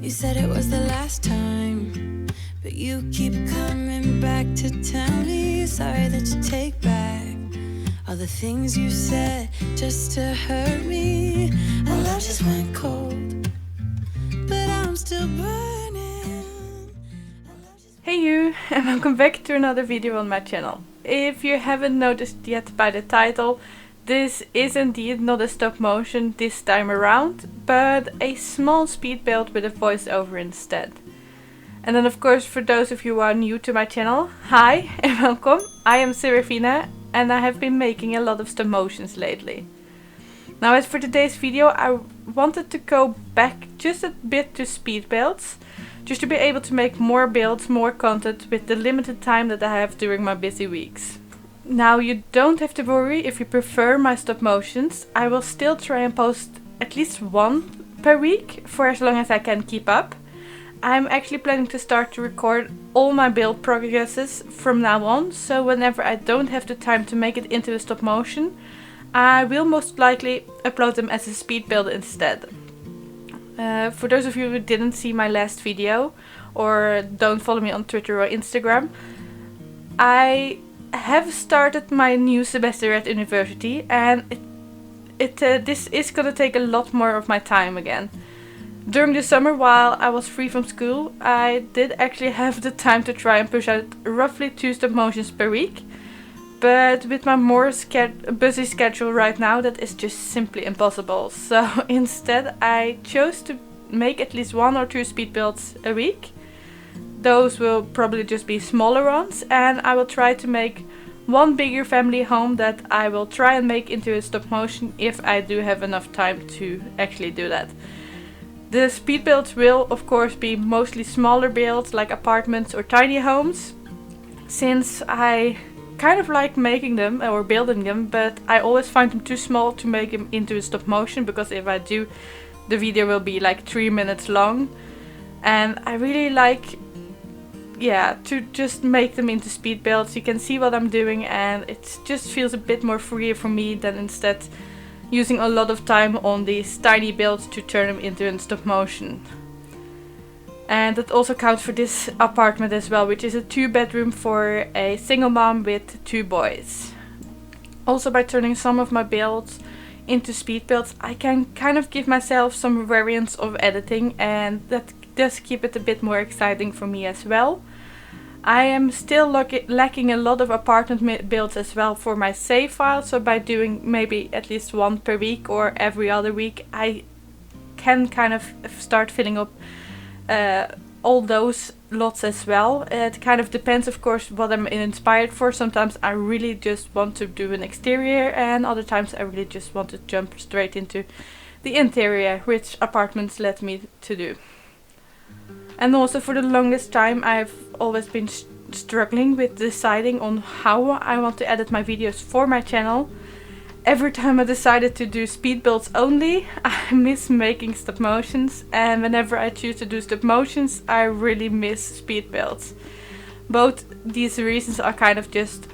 You said it was the last time, but you keep coming back to tell me sorry that you take back all the things you said just to hurt me. Our love just went cold, but I'm still burning. Hey you, and welcome back to another video on my channel. If you haven't noticed yet by the title, this is indeed not a stop motion this time around, but a small speed build with a voiceover instead. And then of course, for those of you who are new to my channel, hi and welcome. I am Serefina and I have been making a lot of stop motions lately. Now as for today's video, I wanted to go back just a bit to speed builds, just to be able to make more builds, more content with the limited time that I have during my busy weeks. Now you don't have to worry if you prefer my stop motions. I will still try and post at least one per week for as long as I can keep up. I'm actually planning to start to record all my build progresses from now on, so whenever I don't have the time to make it into a stop motion, I will most likely upload them as a speed build instead. For those of you who didn't see my last video or don't follow me on Twitter or Instagram, I have started my new semester at university, and this is gonna take a lot more of my time again. During the summer, while I was free from school, I did actually have the time to try and push out roughly 2 stop motions per week, but with my more busy schedule right now, that is just simply impossible. So instead I chose to make at least 1 or 2 speed builds a week. Those will probably just be smaller ones, and I will try to make one bigger family home that I will try and make into a stop motion if I do have enough time to actually do that. The speed builds will of course be mostly smaller builds like apartments or tiny homes, since I kind of like making them or building them, but I always find them too small to make them into a stop motion, because if I do, the video will be like 3 minutes long, and I really like to just make them into speed builds. You can see what I'm doing, and it just feels a bit more freer for me than instead using a lot of time on these tiny builds to turn them into a stop motion. And that also counts for this apartment as well, which is a 2-bedroom for a single mom with 2 boys. Also, by turning some of my builds into speed builds, I can kind of give myself some variants of editing, and that does keep it a bit more exciting for me as well. I am still lacking a lot of apartment builds as well for my save file, so by doing maybe at least 1 per week or every other week, I can kind of start filling up all those lots as well. It kind of depends, of course, what I'm inspired for. Sometimes I really just want to do an exterior, and other times I really just want to jump straight into the interior, which apartments let me to do. And also, for the longest time I've always been struggling with deciding on how I want to edit my videos for my channel. Every time I decided to do speed builds only, I miss making stop motions, and whenever I choose to do stop motions, I really miss speed builds. Both these reasons are kind of just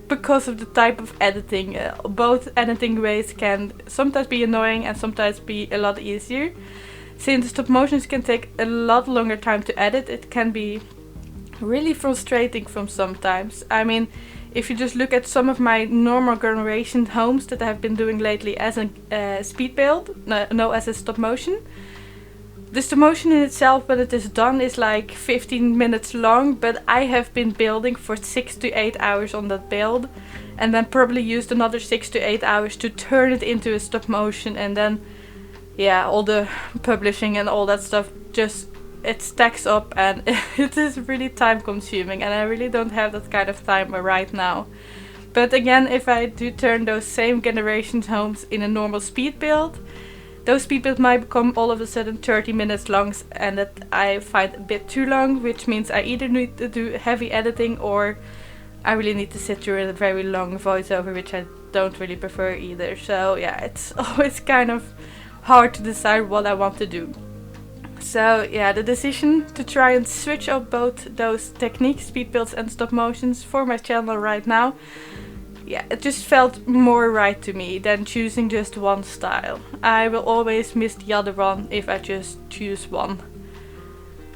because of the type of editing. Both editing ways can sometimes be annoying and sometimes be a lot easier. Since stop motions can take a lot longer time to edit, it can be really frustrating from sometimes. I mean, if you just look at some of my normal generation homes that I've been doing lately as a speed build, as a stop motion. The stop motion in itself, when it is done, is like 15 minutes long, but I have been building for 6 to 8 hours on that build, and then probably used another 6 to 8 hours to turn it into a stop motion, and then all the publishing and all that stuff, just it stacks up, and it is really time consuming, and I really don't have that kind of time right now. But again, if I do turn those same generations homes in a normal speed build, those speed builds might become all of a sudden 30 minutes long, and that I find a bit too long, which means I either need to do heavy editing or I really need to sit through a very long voiceover, which I don't really prefer either. So yeah, it's always kind of hard to decide what I want to do. So yeah, the decision to try and switch up both those techniques, speed builds and stop motions, for my channel right now, it just felt more right to me than choosing just one style. I will always miss the other one if I just choose one.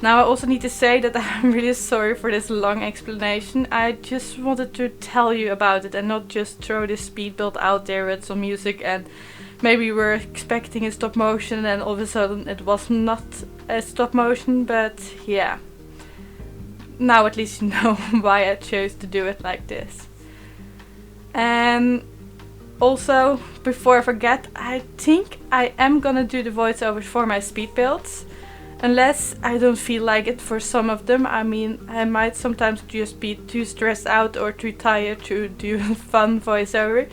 Now I also need to say that I'm really sorry for this long explanation. I just wanted to tell you about it and not just throw this speed build out there with some music and maybe you were expecting a stop motion and all of a sudden it was not a stop motion, but yeah. Now at least you know why I chose to do it like this. And also, before I forget, I think I am gonna do the voiceovers for my speed builds. Unless I don't feel like it for some of them. I mean, I might sometimes just be too stressed out or too tired to do a fun voiceover.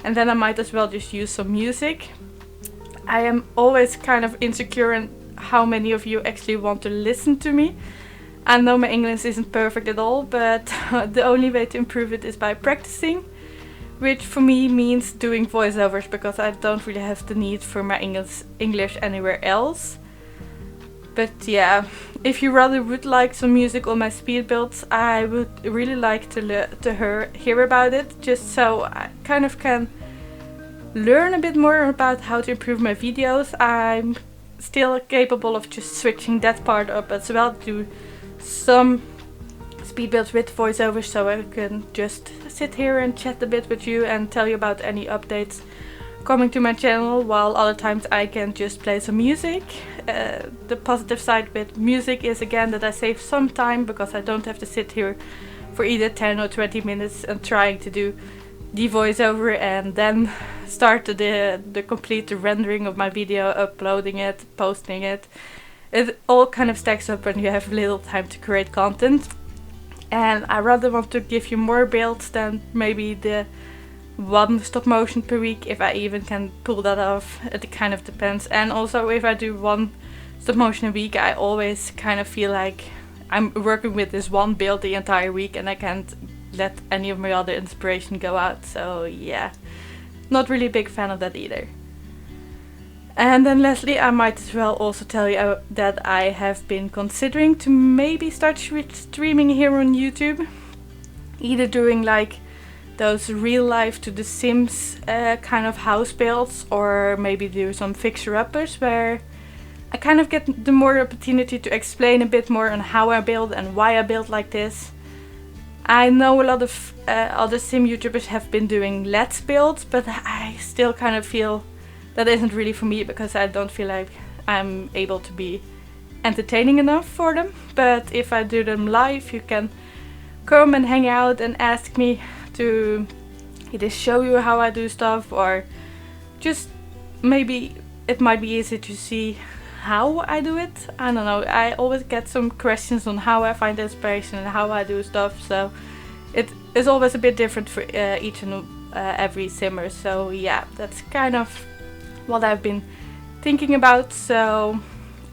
And then I might as well just use some music. I am always kind of insecure in how many of you actually want to listen to me. I know my English isn't perfect at all, but the only way to improve it is by practicing. Which for me means doing voiceovers because I don't really have the need for my English anywhere else. But yeah, if you rather would like some music on my speed builds, I would really like to hear about it, just so I kind of can learn a bit more about how to improve my videos. I'm still capable of just switching that part up as well, to some speed builds with voiceovers, so I can just sit here and chat a bit with you and tell you about any updates coming to my channel, while other times I can just play some music. The positive side with music is again that I save some time because I don't have to sit here for either 10 or 20 minutes and trying to do the voiceover and then start the complete rendering of my video, uploading it, posting it. It all kind of stacks up when you have little time to create content. And I rather want to give you more builds than maybe the one stop motion per week, if I even can pull that off. It kind of depends. And also if I do one stop motion a week, I always kind of feel like I'm working with this one build the entire week and I can't let any of my other inspiration go out. So yeah, not really a big fan of that either. And then lastly, I might as well also tell you that I have been considering to maybe start streaming here on YouTube. Either doing like those real life to The Sims kind of house builds, or maybe do some fixer-uppers where I kind of get the more opportunity to explain a bit more on how I build and why I build like this. I know a lot of other sim YouTubers have been doing let's builds, but I still kind of feel that isn't really for me because I don't feel like I'm able to be entertaining enough for them. But if I do them live, you can come and hang out and ask me to either show you how I do stuff, or just maybe it might be easy to see how I do it. I don't know, I always get some questions on how I find inspiration and how I do stuff, so it is always a bit different for each and every simmer. So yeah, that's kind of what I've been thinking about. So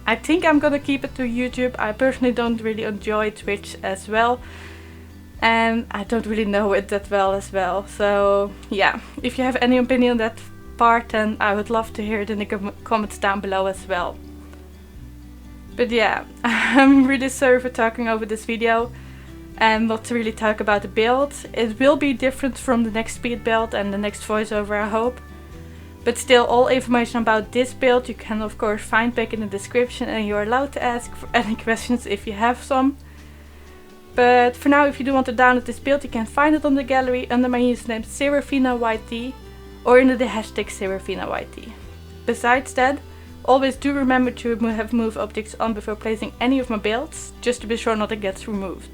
I think I'm gonna keep it to YouTube. I personally don't really enjoy Twitch as well, and I don't really know it that well as well. So yeah, if you have any opinion on that part, then I would love to hear it in the comments down below as well. But yeah, I'm really sorry for talking over this video and not to really talk about the build. It will be different from the next speed build and the next voiceover, I hope. But still, all information about this build you can of course find back in the description, and you're allowed to ask for any questions if you have some. But for now, if you do want to download this build, you can find it on the gallery under my username SerefinaYT or under the hashtag SerefinaYT. Besides that, always do remember to have move objects on before placing any of my builds, just to be sure nothing gets removed.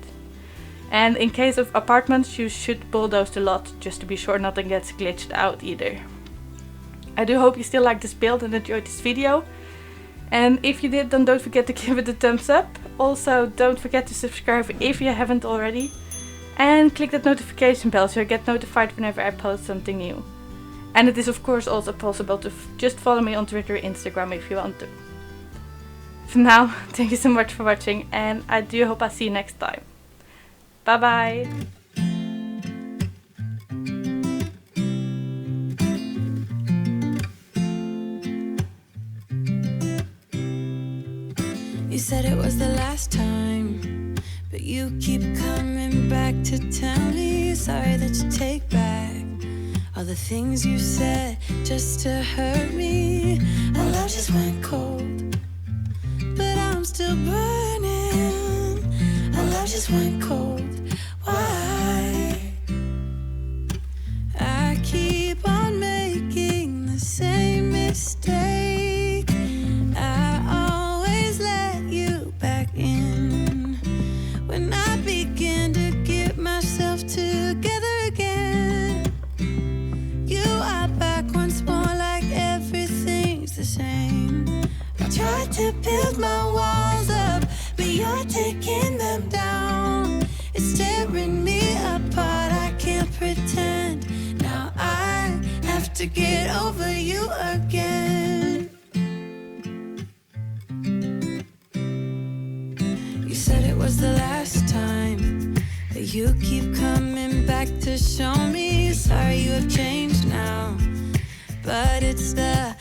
And in case of apartments, you should bulldoze the lot, just to be sure nothing gets glitched out either. I do hope you still like this build and enjoyed this video. And if you did, then don't forget to give it a thumbs up. Also, don't forget to subscribe if you haven't already. And click that notification bell so you get notified whenever I post something new. And it is of course also possible to just follow me on Twitter or Instagram if you want to. For now, thank you so much for watching, and I do hope I see you next time. Bye bye! You said it was the last time, but you keep coming back to tell me sorry that you take back all the things you said just to hurt me. Our love just went cold, but I'm still burning. just went cold. Why? I keep on making the same mistake. I always let you back in when I begin to get myself together again. You are back once more, like everything's the same. I tried to build my walls up, but you're taking them down. It's tearing me apart, I can't pretend. Now I have to get over you again. You said it was the last time, but you keep coming back to show me. Sorry you have changed now, but it's the